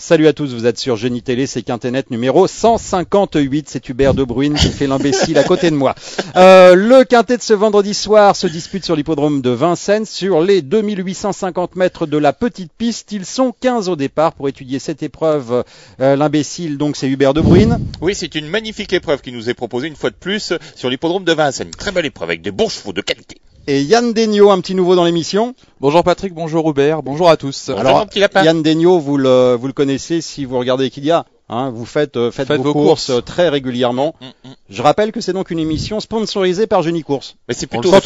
Salut à tous, vous êtes sur Génie Télé, c'est Quinténet numéro 158, c'est Hubert de Bruyne qui fait l'imbécile à côté de moi. Le Quintet de ce vendredi soir se dispute sur l'hippodrome de Vincennes sur les 2850 mètres de la petite piste. Ils sont 15 au départ pour étudier cette épreuve. L'imbécile, donc, c'est Hubert de Bruyne. Oui, c'est une magnifique épreuve qui nous est proposée une fois de plus sur l'hippodrome de Vincennes. Très belle épreuve avec des bons chevaux de qualité. Et Yann Degnaud, un petit nouveau dans l'émission. Bonjour Patrick, bonjour Hubert, bonjour à tous. Alors, Yann Degnaud, vous le connaissez si vous regardez Equidia. Vous faites vos courses très régulièrement. Je rappelle que c'est donc une émission sponsorisée par Génie-Courses. Mais c'est plutôt quand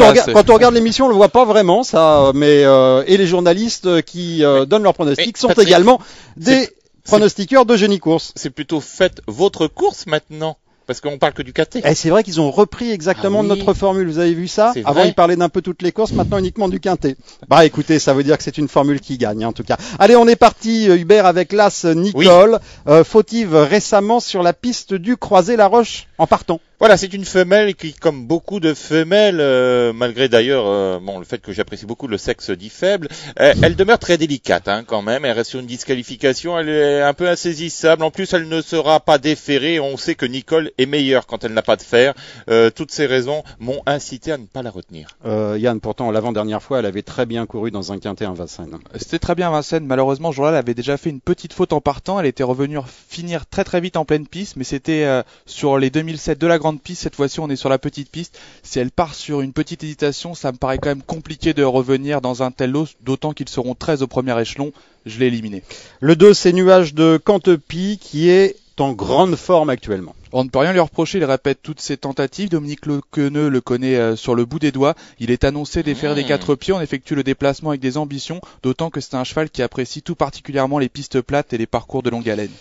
on regarde l'émission, on le voit pas vraiment ça, mais et les journalistes qui donnent leurs pronostics sont Patrick, également des pronostiqueurs de Génie-Courses. C'est plutôt faites votre course maintenant. Parce qu'on parle que du quintet. Et c'est vrai qu'ils ont repris exactement notre formule. Vous avez vu ça? Avant, ils parlaient d'un peu toutes les courses, maintenant uniquement du quintet. Bah, écoutez, ça veut dire que c'est une formule qui gagne, en tout cas. Allez, on est parti, Hubert, avec l'As Nicole, fautive récemment sur la piste du Croisé-la-Roche en partant. Voilà, c'est une femelle qui, comme beaucoup de femelles, malgré d'ailleurs le fait que j'apprécie beaucoup le sexe dit faible, elle demeure très délicate quand même. Elle reste sur une disqualification, elle est un peu insaisissable. En plus, elle ne sera pas déférée. On sait que Nicole est meilleure quand elle n'a pas de fer. Toutes ces raisons m'ont incité à ne pas la retenir. Yann, pourtant, l'avant-dernière fois, elle avait très bien couru dans un quintet à Vincennes. C'était très bien Vincennes. Malheureusement, ce jour-là, elle avait déjà fait une petite faute en partant. Elle était revenue finir très très vite en pleine piste, mais c'était sur les 2007 de la grande piste. Cette fois-ci, on est sur la petite piste. Si elle part sur une petite hésitation, ça me paraît quand même compliqué de revenir dans un tel lot, d'autant qu'ils seront 13 au premier échelon. Je l'ai éliminé. Le 2, c'est Nuage de Cantepie qui est en grande forme actuellement. On ne peut rien lui reprocher, il répète toutes ses tentatives. Dominique Lequeneux le connaît sur le bout des doigts. Il est annoncé déférer des 4 pieds, on effectue le déplacement avec des ambitions, d'autant que c'est un cheval qui apprécie tout particulièrement les pistes plates et les parcours de longue haleine.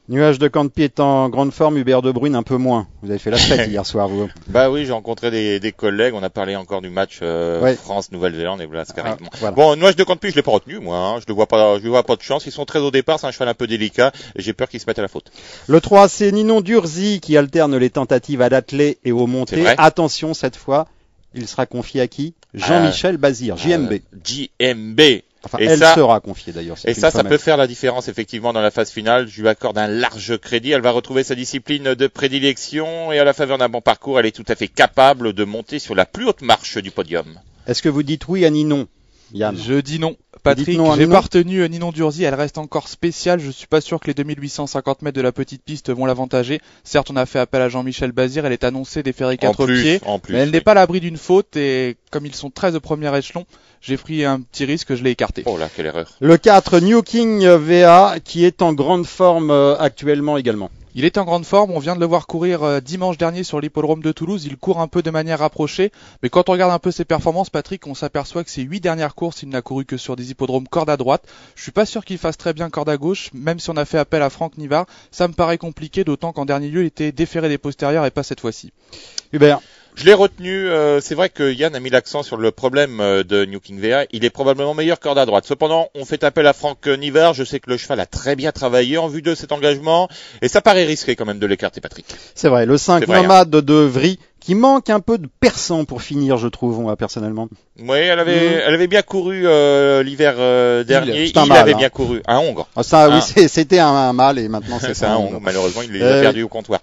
Nuage de Cantepie est en grande forme, Hubert de Bruyne un peu moins. Vous avez fait la fête hier soir, vous. Bah oui, j'ai rencontré des collègues, on a parlé encore du match France-Nouvelle-Zélande et voilà, c'est carrément. Voilà. Bon, Nuage de Cantepie, je l'ai pas retenu, moi. Je lui vois pas de chance. Ils sont très au départ, c'est un cheval un peu délicat et j'ai peur qu'il se mette à la faute. Le 3, c'est Ninon Durzi qui alterne les tentatives à l'attelé et aux montées. Attention, cette fois, il sera confié à qui? Jean-Michel Bazir, JMB. JMB. Enfin, elle sera confiée d'ailleurs. Et ça peut faire la différence effectivement dans la phase finale. Je lui accorde un large crédit. Elle va retrouver sa discipline de prédilection et à la faveur d'un bon parcours, elle est tout à fait capable de monter sur la plus haute marche du podium. Est-ce que vous dites oui à Ninon, Yann? Je dis non. Patrick, j'ai pas retenu Ninon Durzi, elle reste encore spéciale, je suis pas sûr que les 2850 mètres de la petite piste vont l'avantager. Certes, on a fait appel à Jean-Michel Bazir, elle est annoncée déférer 4 pieds, mais elle n'est pas à l'abri d'une faute et comme ils sont 13 au premier échelon, j'ai pris un petit risque, je l'ai écarté. Oh là, quelle erreur. Le 4, New King VA, qui est en grande forme actuellement également. Il est en grande forme, on vient de le voir courir dimanche dernier sur l'hippodrome de Toulouse, il court un peu de manière rapprochée, mais quand on regarde un peu ses performances, Patrick, on s'aperçoit que ces 8 dernières courses, il n'a couru que sur des hippodromes corde à droite. Je suis pas sûr qu'il fasse très bien corde à gauche, même si on a fait appel à Franck Nivard, ça me paraît compliqué, d'autant qu'en dernier lieu, il était déféré des postérieurs et pas cette fois-ci. Hubert. Je l'ai retenu, c'est vrai que Yann a mis l'accent sur le problème de New King VA, il est probablement meilleur corde à droite. Cependant, on fait appel à Franck Nivard, je sais que le cheval a très bien travaillé en vue de cet engagement, et ça paraît risqué quand même de l'écarter, Patrick. C'est vrai, le 5, Nomade de Vry, qui manque un peu de perçant pour finir, je trouve, moi, personnellement. Oui, elle avait bien couru l'hiver dernier. Il avait bien couru, un Hongre. Ah, ça, oui, c'était un mâle et maintenant c'est un Hongre. Malheureusement, il les a perdus au comptoir.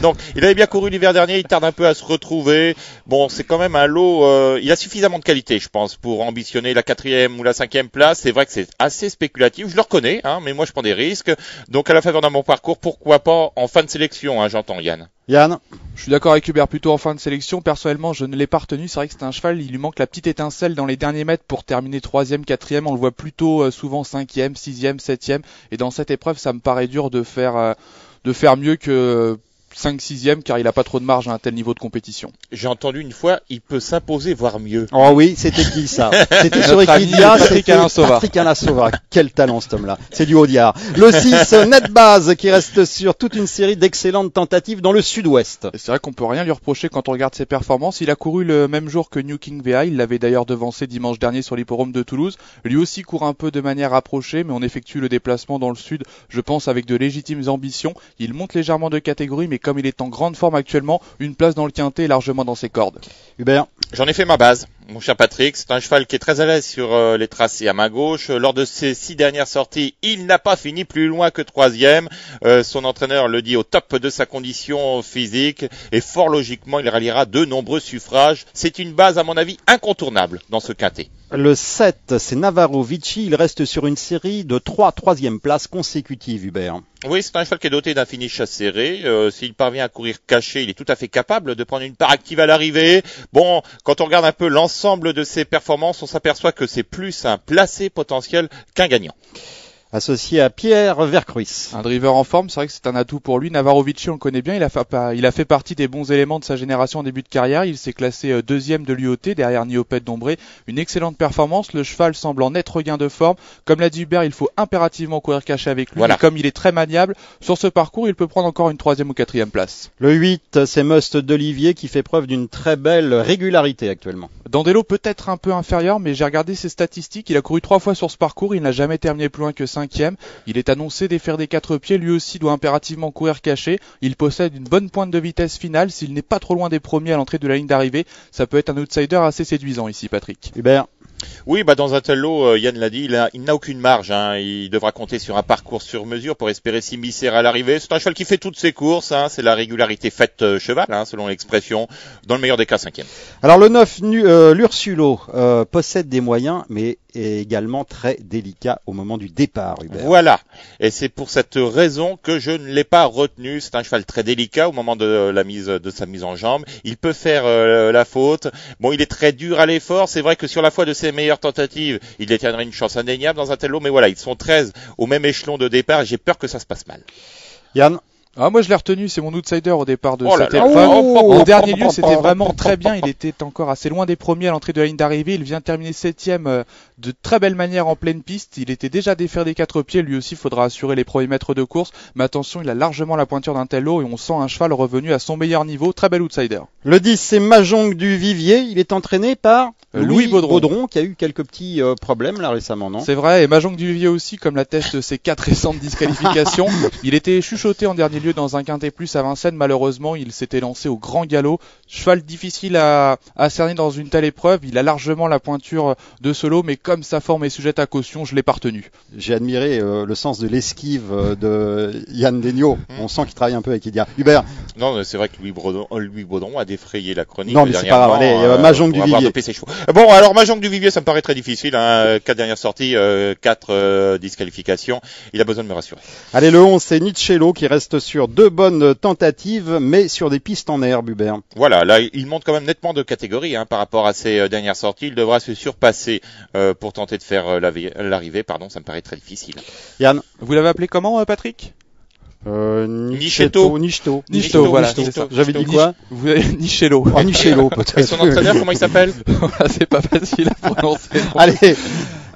Donc, il avait bien couru l'hiver dernier. Il tarde un peu à se retrouver. Bon, c'est quand même un lot. Il a suffisamment de qualité, je pense, pour ambitionner la 4e ou la 5e place. C'est vrai que c'est assez spéculatif. Je le reconnais, mais moi je prends des risques. Donc, à la faveur d'un bon parcours, pourquoi pas en fin de sélection, j'entends Yann. Yann. Je suis d'accord avec Hubert, plutôt en fin de sélection. Personnellement, je ne l'ai pas retenu. C'est vrai que c'est un cheval, il lui manque la petite étincelle dans les derniers mètres pour terminer 3e, 4e. On le voit plutôt souvent 5e, 6e, 7e. Et dans cette épreuve, ça me paraît dur de faire mieux que 5-6e car il a pas trop de marge à un tel niveau de compétition. J'ai entendu une fois, il peut s'imposer voire mieux. Oh oui, c'était qui ça? C'était sur Equidia, Patrick Alain Sauvard. Quel talent cet homme-là. C'est du Audiard. Le 6, Netbase qui reste sur toute une série d'excellentes tentatives dans le sud-ouest. C'est vrai qu'on peut rien lui reprocher quand on regarde ses performances. Il a couru le même jour que New King VA. Il l'avait d'ailleurs devancé dimanche dernier sur l'hippodrome de Toulouse. Lui aussi court un peu de manière rapprochée, mais on effectue le déplacement dans le sud, je pense, avec de légitimes ambitions. Il monte légèrement de catégorie, mais comme il est en grande forme actuellement, une place dans le quintet est largement dans ses cordes. Hubert. J'en ai fait ma base, mon cher Patrick. C'est un cheval qui est très à l'aise sur les tracés à main gauche. Lors de ses 6 dernières sorties, il n'a pas fini plus loin que 3e. Son entraîneur le dit au top de sa condition physique et fort logiquement, il ralliera de nombreux suffrages. C'est une base, à mon avis, incontournable dans ce quintet. Le 7, c'est Navarro Vici. Il reste sur une série de 3 troisième places consécutives, Hubert. Oui, c'est un cheval qui est doté d'un finish serré. S'il parvient à courir caché, il est tout à fait capable de prendre une part active à l'arrivée. Bon, quand on regarde un peu l'ensemble de ses performances, on s'aperçoit que c'est plus un placé potentiel qu'un gagnant. Associé à Pierre Vercruis. Un driver en forme, c'est vrai que c'est un atout pour lui. Navarro Vici, on le connaît bien, il a fait partie des bons éléments de sa génération en début de carrière. Il s'est classé 2e de l'UOT derrière Niopet Dombré. Une excellente performance, le cheval semble en net regain de forme. Comme l'a dit Hubert, il faut impérativement courir caché avec lui. Voilà. Et comme il est très maniable, sur ce parcours, il peut prendre encore une 3e ou 4e place. Le 8, c'est Must d'Olivier qui fait preuve d'une très belle régularité actuellement. Dandelo peut-être un peu inférieur, mais j'ai regardé ses statistiques. Il a couru 3 fois sur ce parcours, il n'a jamais terminé plus loin que 5e. Il est annoncé défaire des 4 pieds, lui aussi doit impérativement courir caché. Il possède une bonne pointe de vitesse finale. S'il n'est pas trop loin des premiers à l'entrée de la ligne d'arrivée, ça peut être un outsider assez séduisant ici, Patrick. Hubert. Oui, dans un tel lot, Yann l'a dit, il n'a aucune marge. Hein. Il devra compter sur un parcours sur mesure pour espérer s'immiscer à l'arrivée. C'est un cheval qui fait toutes ses courses. Hein. C'est la régularité faite cheval, hein, selon l'expression. Dans le meilleur des cas, 5e. Alors le 9, l'Ursulo, possède des moyens, mais est également très délicat au moment du départ, Hubert. Voilà. Et c'est pour cette raison que je ne l'ai pas retenu. C'est un cheval très délicat au moment de sa mise en jambe. Il peut faire la faute. Bon, il est très dur à l'effort. C'est vrai que sur la foi de ses meilleures tentatives, il détiendrait une chance indéniable dans un tel lot. Mais voilà, ils sont 13 au même échelon de départ. J'ai peur que ça se passe mal. Yann. Ah, moi je l'ai retenu, c'est mon outsider au départ de Oh là cette là. épreuve. Oh, En dernier lieu, c'était vraiment très bien. Il était encore assez loin des premiers à l'entrée de la ligne d'arrivée. Il vient terminer 7e de très belle manière en pleine piste. Il était déjà défaire des 4 pieds. Lui aussi, il faudra assurer les premiers mètres de course. Mais attention, il a largement la pointure d'un tel lot et on sent un cheval revenu à son meilleur niveau. Très bel outsider. Le 10, c'est Mahjong du Vivier. Il est entraîné par Louis Baudron, qui a eu quelques petits problèmes là récemment, non? C'est vrai, et Mahjong du Vivier aussi, comme l'attestent ses 4 récentes disqualifications. Il était chuchoté en dernier lieu dans un quintet plus à Vincennes. Malheureusement, il s'était lancé au grand galop. Cheval difficile à cerner dans une telle épreuve. Il a largement la pointure de ce lot, mais comme sa forme est sujette à caution, je l'ai pas retenu. J'ai admiré le sens de l'esquive de Yann Degnaud. On sent qu'il travaille un peu avec Idia. Hubert. Non, c'est vrai que Louis Baudron a défrayé la chronique. Non, mais c'est pas grave. Allez, Mahjong du Vivier. Bon, alors Mahjong du Vivier, ça me paraît très difficile. Hein. 4 dernières sorties, 4 disqualifications. Il a besoin de me rassurer. Allez, le 11, c'est Nichello qui reste sur 2 bonnes tentatives, mais sur des pistes en herbe, Hubert. Voilà, là, il monte quand même nettement de catégorie par rapport à ses dernières sorties. Il devra se surpasser pour tenter de faire l'arrivée. Ça me paraît très difficile. Yann. Vous l'avez appelé comment, Patrick? Nicheto, voilà. J'avais dit quoi? Nichello. Oh, Nichello, peut-être. Et son entraîneur, comment il s'appelle? C'est pas facile à prononcer.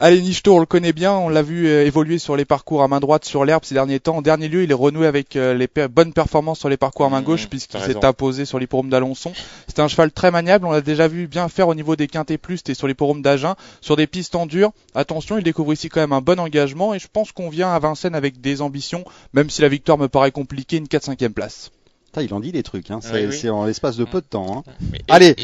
Allez, Nicheto, on le connaît bien, on l'a vu évoluer sur les parcours à main droite sur l'herbe ces derniers temps. En dernier lieu, il est renoué avec les bonnes performances sur les parcours à main gauche puisqu'il s'est imposé sur l'hippodrome d'Alençon. C'est un cheval très maniable, on l'a déjà vu bien faire au niveau des quintés plus et sur l'hippodrome d'Agen, sur des pistes en dur. Attention, il découvre ici quand même un bon engagement et je pense qu'on vient à Vincennes avec des ambitions, même si la victoire me paraît compliquée, une 4-5e place. Il en dit des trucs, hein. Oui. C'est en l'espace de peu de temps. Hein. Allez,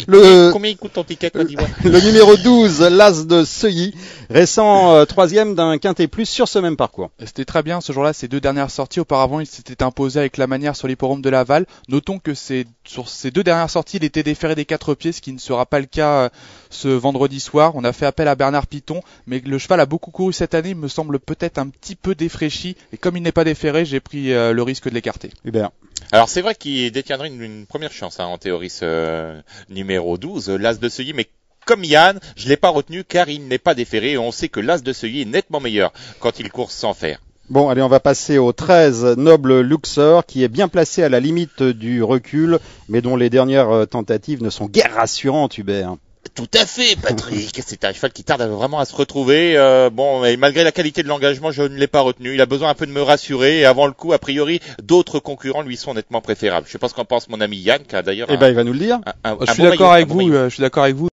combien il coûte ton ticket, Côte d'Ivoire? Le numéro 12, l'As de Seuilly, récent 3e d'un quintet plus sur ce même parcours. C'était très bien ce jour-là, ses 2 dernières sorties. Auparavant, il s'était imposé avec la manière sur l'hippodrome de Laval. Notons que sur ces 2 dernières sorties, il était déféré des 4 pieds, ce qui ne sera pas le cas ce vendredi soir. On a fait appel à Bernard Piton, mais le cheval a beaucoup couru cette année, il me semble peut-être un petit peu défraîchi. Et comme il n'est pas déféré, j'ai pris le risque de l'écarter. Hubert. Alors c'est vrai qu'il détiendrait une première chance en théorie ce numéro 12, l'As de Seuilly, mais comme Yann, je l'ai pas retenu car il n'est pas déféré et on sait que l'As de Seuilly est nettement meilleur quand il court sans fer. Bon, allez, on va passer au 13, Noble Luxor, qui est bien placé à la limite du recul, mais dont les dernières tentatives ne sont guère rassurantes, Hubert. Tout à fait, Patrick. C'est un cheval qui tarde vraiment à se retrouver. Et malgré la qualité de l'engagement, je ne l'ai pas retenu. Il a besoin un peu de me rassurer. Et avant le coup, a priori, d'autres concurrents lui sont nettement préférables. Je sais pas ce qu'en pense mon ami Yann, qui a d'ailleurs. Il va nous le dire. Je suis d'accord avec vous.